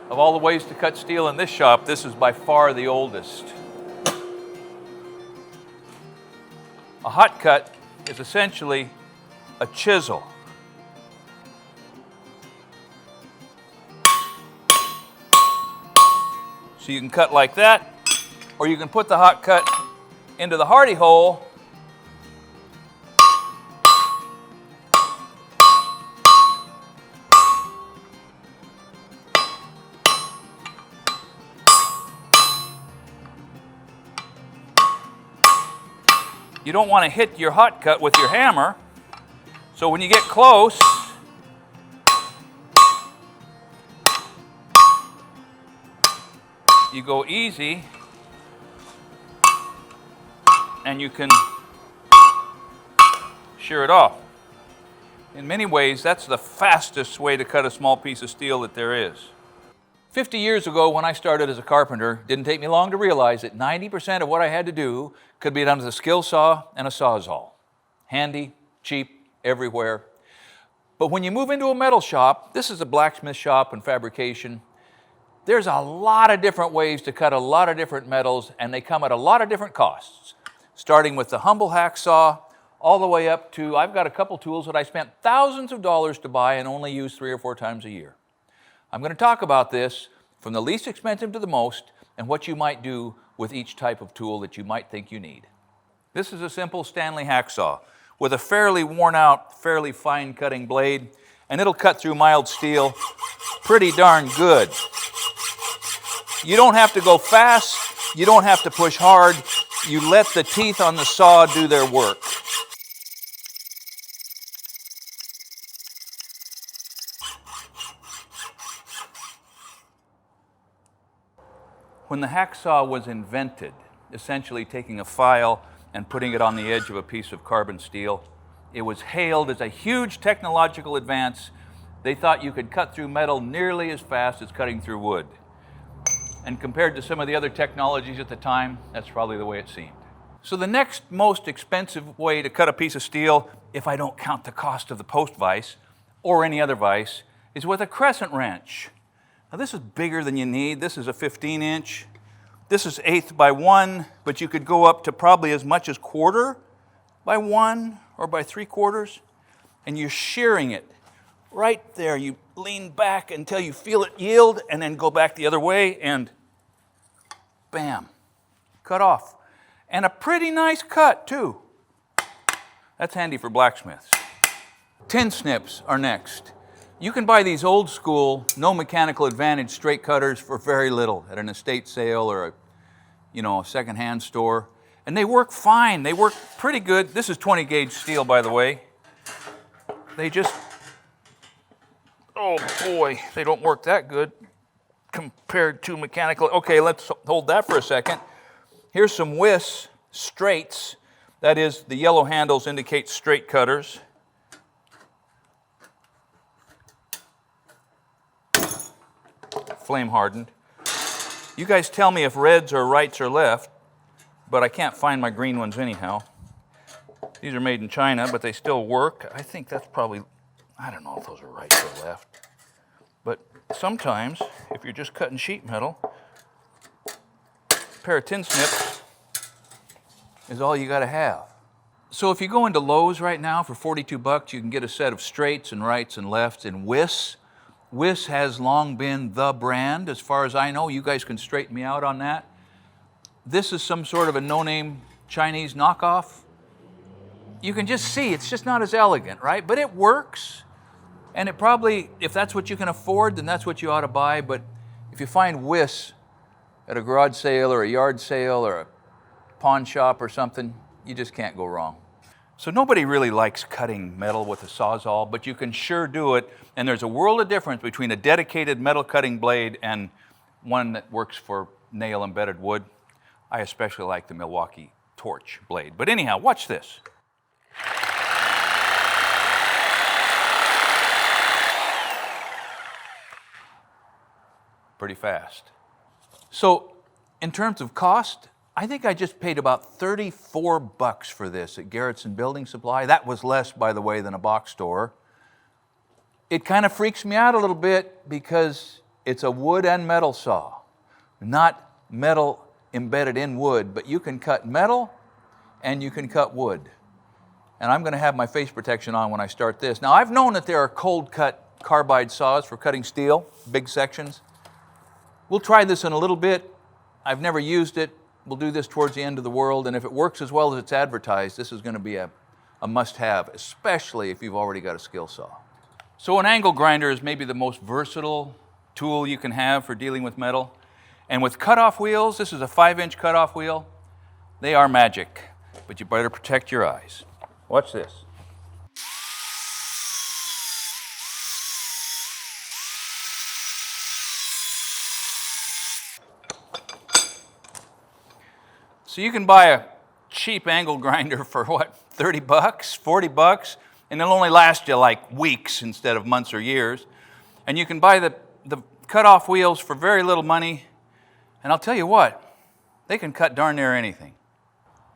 Of all the ways to cut steel in this shop, this is by far the oldest. A hot cut is essentially a chisel. So you can cut like that, or you can put the hot cut into the hardy hole You don't want to hit your hot cut with your hammer, so when you get close, you go easy and you can shear it off. In many ways, that's the fastest way to cut a small piece of steel that there is. 50 years ago, when I started as a carpenter, it didn't take me long to realize that 90% of what I had to do could be done with a skill saw and a sawzall. Handy, cheap, everywhere. But when you move into a metal shop, this is a blacksmith shop and fabrication, there's a lot of different ways to cut a lot of different metals, and they come at a lot of different costs. Starting with the humble hacksaw, all the way up to, I've got a couple tools that I spent thousands of dollars to buy and only use 3 or 4 times a year. I'm going to talk about this from the least expensive to the most, and what you might do with each type of tool that you might think you need. This is a simple Stanley hacksaw with a fairly worn out, fairly fine cutting blade, and it'll cut through mild steel pretty darn good. You don't have to go fast, you don't have to push hard, you let the teeth on the saw do their work. When the hacksaw was invented, essentially taking a file and putting it on the edge of a piece of carbon steel, it was hailed as a huge technological advance. They thought you could cut through metal nearly as fast as cutting through wood. And compared to some of the other technologies at the time, that's probably the way it seemed. So the next most expensive way to cut a piece of steel, if I don't count the cost of the post vise or any other vise, is with a crescent wrench. Now this is bigger than you need. This is a 15-inch. This is 1/8 by 1, but you could go up to probably as much as 1/4 by 1 or by 3/4, and you're shearing it right there. You lean back until you feel it yield, and then go back the other way, and bam, cut off. And a pretty nice cut, too. That's handy for blacksmiths. Tin snips are next. You can buy these old school, no mechanical advantage straight cutters for very little at an estate sale or a secondhand store. And they work fine. They work pretty good. This is 20 gauge steel, by the way. They just, oh boy, they don't work that good compared to mechanical. Okay, let's hold that for a second. Here's some Wiss straights. That is, the yellow handles indicate straight cutters. Flame hardened. You guys tell me if reds are rights or left, but I can't find my green ones anyhow. These are made in China, but they still work. I think that's probably, I don't know if those are rights or left. But sometimes, if you're just cutting sheet metal, a pair of tin snips is all you gotta have. So if you go into Lowe's right now for $42, you can get a set of straights and rights and lefts in Wiss. Wiss has long been the brand, as far as I know. You guys can straighten me out on that. This is some sort of a no-name Chinese knockoff. You can just see, it's just not as elegant, right? But it works. And it probably, if that's what you can afford, then that's what you ought to buy. But if you find Wiss at a garage sale or a yard sale or a pawn shop or something, you just can't go wrong. So nobody really likes cutting metal with a sawzall, but you can sure do it. And there's a world of difference between a dedicated metal cutting blade and one that works for nail embedded wood. I especially like the Milwaukee Torch blade. But anyhow, watch this. Pretty fast. So in terms of cost, I think I just paid about $34 for this at Garrettson Building Supply. That was less, by the way, than a box store. It kind of freaks me out a little bit because It's a wood and metal saw, not metal embedded in wood, but you can cut metal and you can cut wood. And I'm going to have my face protection on when I start this. Now, I've known that there are cold cut carbide saws for cutting steel, big sections. We'll try this in a little bit. I've never used it. We'll do this towards the end of the world, and if it works as well as it's advertised, this is going to be a must-have, especially if you've already got a skill saw. So an angle grinder is maybe the most versatile tool you can have for dealing with metal. And with cutoff wheels, this is a 5-inch cutoff wheel. They are magic, but you better protect your eyes. Watch this. So you can buy a cheap angle grinder for what, 30 bucks, 40 bucks, and it'll only last you like weeks instead of months or years. And you can buy the cutoff wheels for very little money, and I'll tell you what, they can cut darn near anything.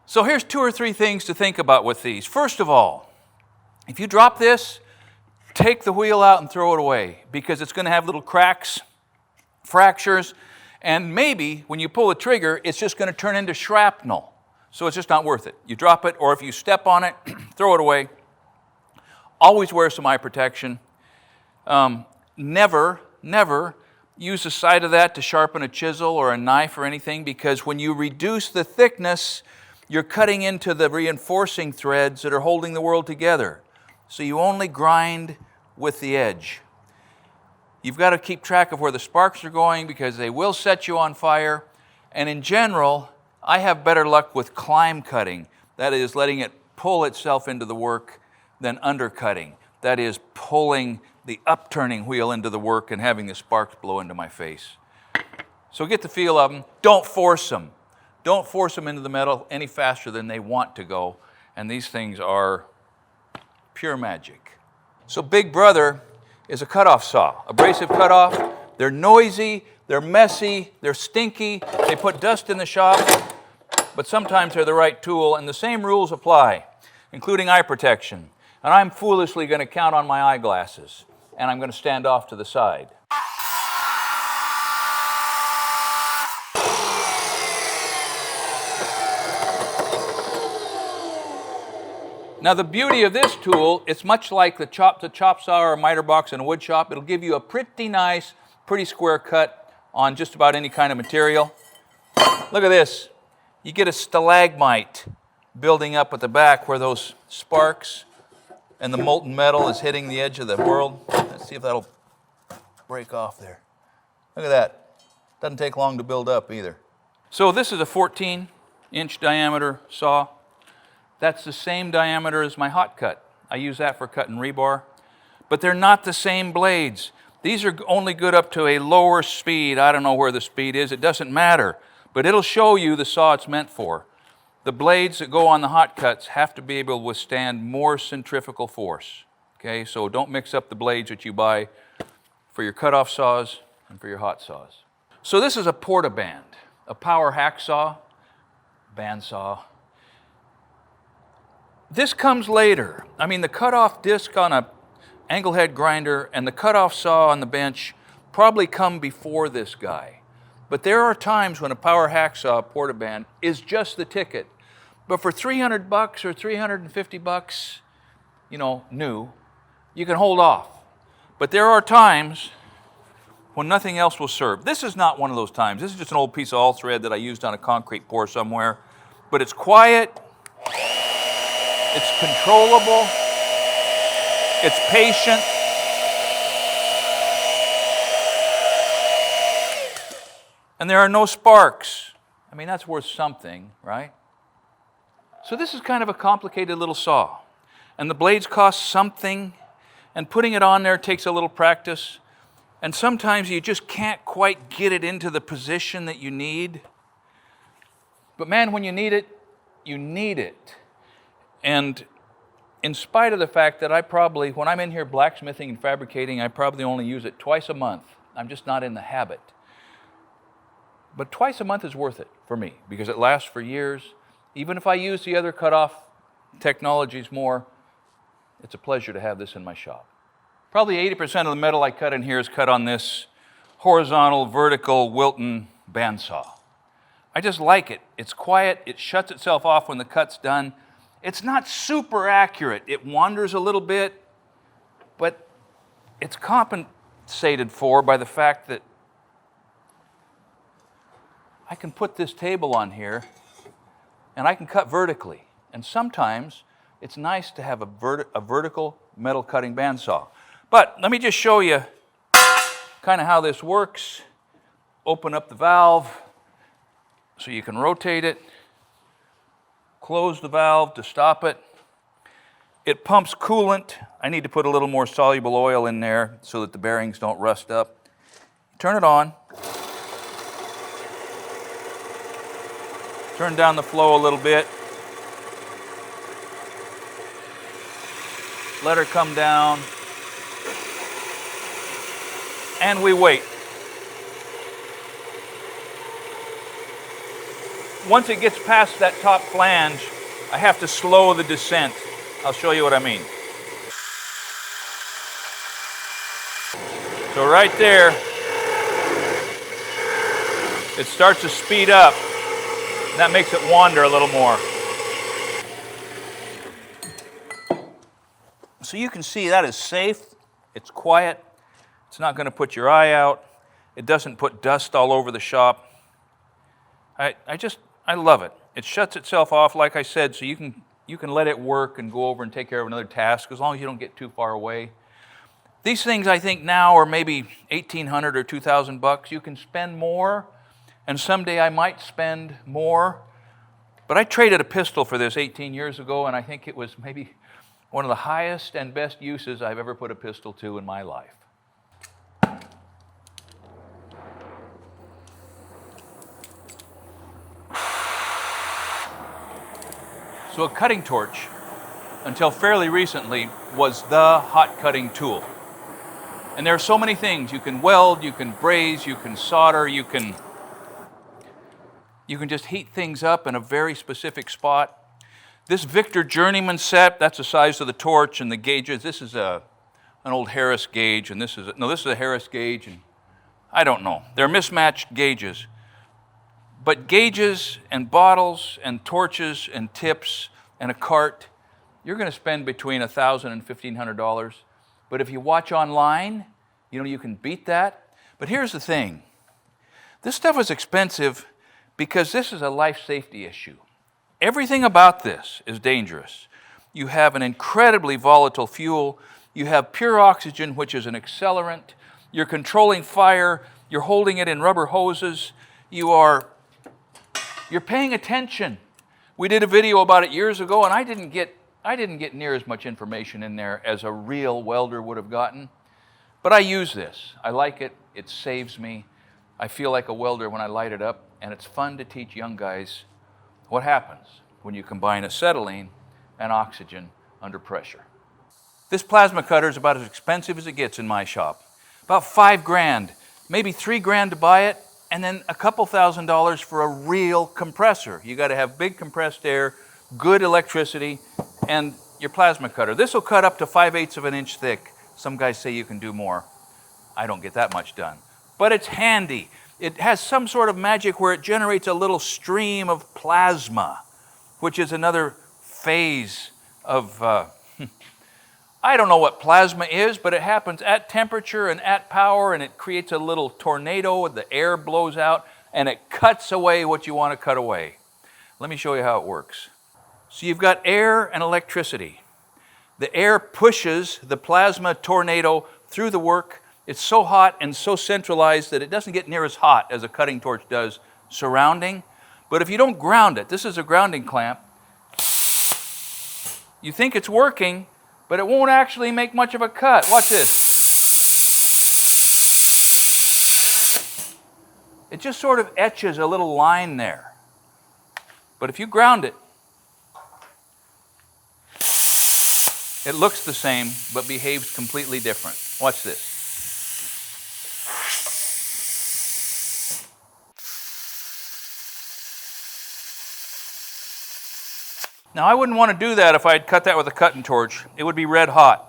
So here's 2 or 3 things to think about with these. First of all, if you drop this, take the wheel out and throw it away, because it's going to have little cracks, fractures, and maybe when you pull the trigger, it's just going to turn into shrapnel. So it's just not worth it. You drop it, or if you step on it, throw it away. Always wear some eye protection. Never use the side of that to sharpen a chisel or a knife or anything, because when you reduce the thickness, you're cutting into the reinforcing threads that are holding the world together. So you only grind with the edge. You've got to keep track of where the sparks are going, because they will set you on fire. And in general, I have better luck with climb cutting, that is letting it pull itself into the work, than undercutting, that is pulling the upturning wheel into the work and having the sparks blow into my face. So get the feel of them. Don't force them. Don't force them into the metal any faster than they want to go. And these things are pure magic. So Big Brother is a cutoff saw, abrasive cutoff. They're noisy, they're messy, they're stinky, they put dust in the shop, but sometimes they're the right tool, and the same rules apply, including eye protection. And I'm foolishly going to count on my eyeglasses, and I'm going to stand off to the side. Now the beauty of this tool, it's much like the chop saw or a miter box in a wood shop. It'll give you a pretty nice, pretty square cut on just about any kind of material. Look at this. You get a stalagmite building up at the back where those sparks and the molten metal is hitting the edge of the world. Let's see if that'll break off there. Look at that. Doesn't take long to build up either. So this is a 14-inch diameter saw. That's the same diameter as my hot cut. I use that for cutting rebar. But they're not the same blades. These are only good up to a lower speed. I don't know where the speed is. It doesn't matter. But it'll show you the saw it's meant for. The blades that go on the hot cuts have to be able to withstand more centrifugal force. Okay, so don't mix up the blades that you buy for your cutoff saws and for your hot saws. So this is a portaband, a power hacksaw, bandsaw. This comes later. I mean, the cutoff disc on a angle head grinder and the cutoff saw on the bench probably come before this guy. But there are times when a power hacksaw portaband is just the ticket. But for 300 bucks or 350 bucks, new, you can hold off. But there are times when nothing else will serve. This is not one of those times. This is just an old piece of all thread that I used on a concrete pour somewhere. But it's quiet. It's controllable, it's patient. And there are no sparks. I mean, that's worth something, right? So this is kind of a complicated little saw. And the blades cost something, and putting it on there takes a little practice. And sometimes you just can't quite get it into the position that you need. But man, when you need it, you need it. And in spite of the fact that when I'm in here blacksmithing and fabricating, I probably only use it twice a month. I'm just not in the habit. But twice a month is worth it for me because it lasts for years. Even if I use the other cutoff technologies more, it's a pleasure to have this in my shop. Probably 80% of the metal I cut in here is cut on this horizontal, vertical Wilton bandsaw. I just like it. It's quiet. It shuts itself off when the cut's done. It's not super accurate. It wanders a little bit, but it's compensated for by the fact that I can put this table on here and I can cut vertically. And sometimes it's nice to have a vertical metal cutting bandsaw. But let me just show you kind of how this works. Open up the valve so you can rotate it. Close the valve to stop it. It pumps coolant. I need to put a little more soluble oil in there so that the bearings don't rust up. Turn it on. Turn down the flow a little bit. Let her come down. And we wait. Once it gets past that top flange, I have to slow the descent. I'll show you what I mean. So right there, it starts to speed up. That makes it wander a little more. So you can see that is safe. It's quiet. It's not going to put your eye out. It doesn't put dust all over the shop. I love it. It shuts itself off, like I said, so you can let it work and go over and take care of another task as long as you don't get too far away. These things I think now are maybe $1,800 or $2,000. You can spend more, and someday I might spend more. But I traded a pistol for this 18 years ago, and I think it was maybe one of the highest and best uses I've ever put a pistol to in my life. So a cutting torch, until fairly recently, was the hot cutting tool. And there are so many things. You can weld, you can braze, you can solder, you can just heat things up in a very specific spot. This Victor Journeyman set, that's the size of the torch and the gauges. This is an old Harris gauge, and this is a Harris gauge, and I don't know. They're mismatched gauges. But gauges and bottles and torches and tips and a cart, you're going to spend between $1,000 and $1,500. But if you watch online, you can beat that. But here's the thing. This stuff is expensive because this is a life safety issue. Everything about this is dangerous. You have an incredibly volatile fuel. You have pure oxygen, which is an accelerant. You're controlling fire. You're holding it in rubber hoses. You're paying attention. We did a video about it years ago, and I didn't get near as much information in there as a real welder would have gotten. But I use this. I like it. It saves me. I feel like a welder when I light it up, and it's fun to teach young guys what happens when you combine acetylene and oxygen under pressure. This plasma cutter is about as expensive as it gets in my shop. About $5,000, maybe $3,000 to buy it, and then a couple $1,000s for a real compressor. You got to have big compressed air, good electricity, and your plasma cutter. This will cut up to 5/8 of an inch thick. Some guys say you can do more. I don't get that much done. But it's handy. It has some sort of magic where it generates a little stream of plasma, which is another phase of, I don't know what plasma is, but it happens at temperature and at power, and it creates a little tornado, the air blows out, and it cuts away what you want to cut away. Let me show you how it works. So you've got air and electricity. The air pushes the plasma tornado through the work. It's so hot and so centralized that it doesn't get near as hot as a cutting torch does surrounding. But if you don't ground it, this is a grounding clamp, you think it's working, but it won't actually make much of a cut. Watch this. It just sort of etches a little line there. But if you ground it, it looks the same, but behaves completely different. Watch this. Now, I wouldn't want to do that if I had cut that with a cutting torch. It would be red hot.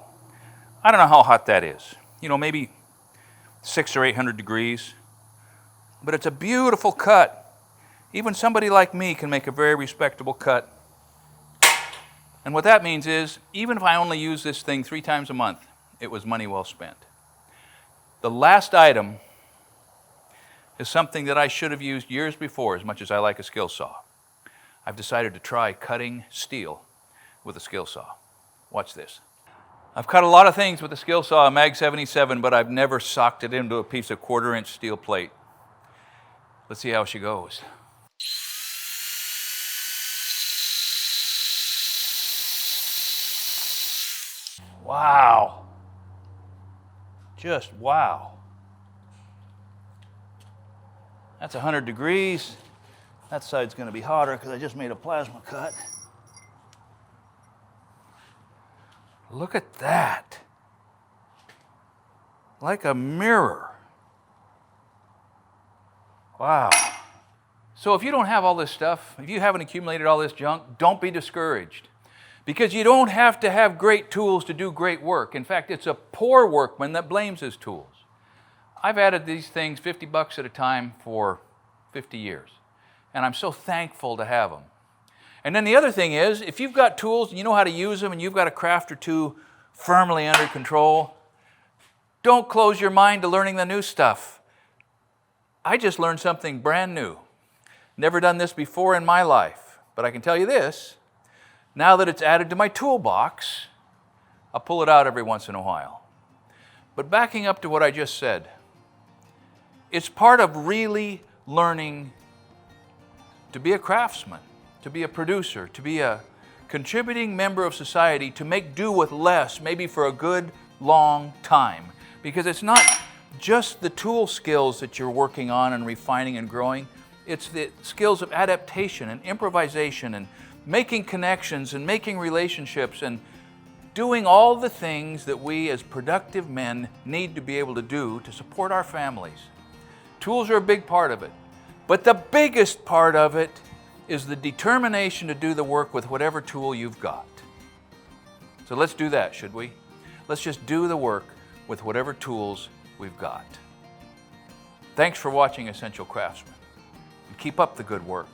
I don't know how hot that is. Maybe 600 or 800 degrees. But it's a beautiful cut. Even somebody like me can make a very respectable cut. And what that means is, even if I only use this thing 3 times a month, it was money well spent. The last item is something that I should have used years before, as much as I like a skill saw. I've decided to try cutting steel with a skill saw. Watch this. I've cut a lot of things with a skill saw, a Mag 77, but I've never socked it into a piece of 1/4-inch steel plate. Let's see how she goes. Wow. Just wow. That's 100 degrees. That side's going to be hotter because I just made a plasma cut. Look at that. Like a mirror. Wow. So if you don't have all this stuff, if you haven't accumulated all this junk, don't be discouraged. Because you don't have to have great tools to do great work. In fact, it's a poor workman that blames his tools. I've added these things $50 at a time for 50 years. And I'm so thankful to have them. And then the other thing is, if you've got tools and you know how to use them and you've got a craft or two firmly under control, don't close your mind to learning the new stuff. I just learned something brand new. Never done this before in my life. But I can tell you this, now that it's added to my toolbox, I'll pull it out every once in a while. But backing up to what I just said, it's part of really learning to be a craftsman, to be a producer, to be a contributing member of society, to make do with less, maybe for a good long time. Because it's not just the tool skills that you're working on and refining and growing, it's the skills of adaptation and improvisation and making connections and making relationships and doing all the things that we as productive men need to be able to do to support our families. Tools are a big part of it. But the biggest part of it is the determination to do the work with whatever tool you've got. So let's do that, should we? Let's just do the work with whatever tools we've got. Thanks for watching Essential Craftsman. And keep up the good work.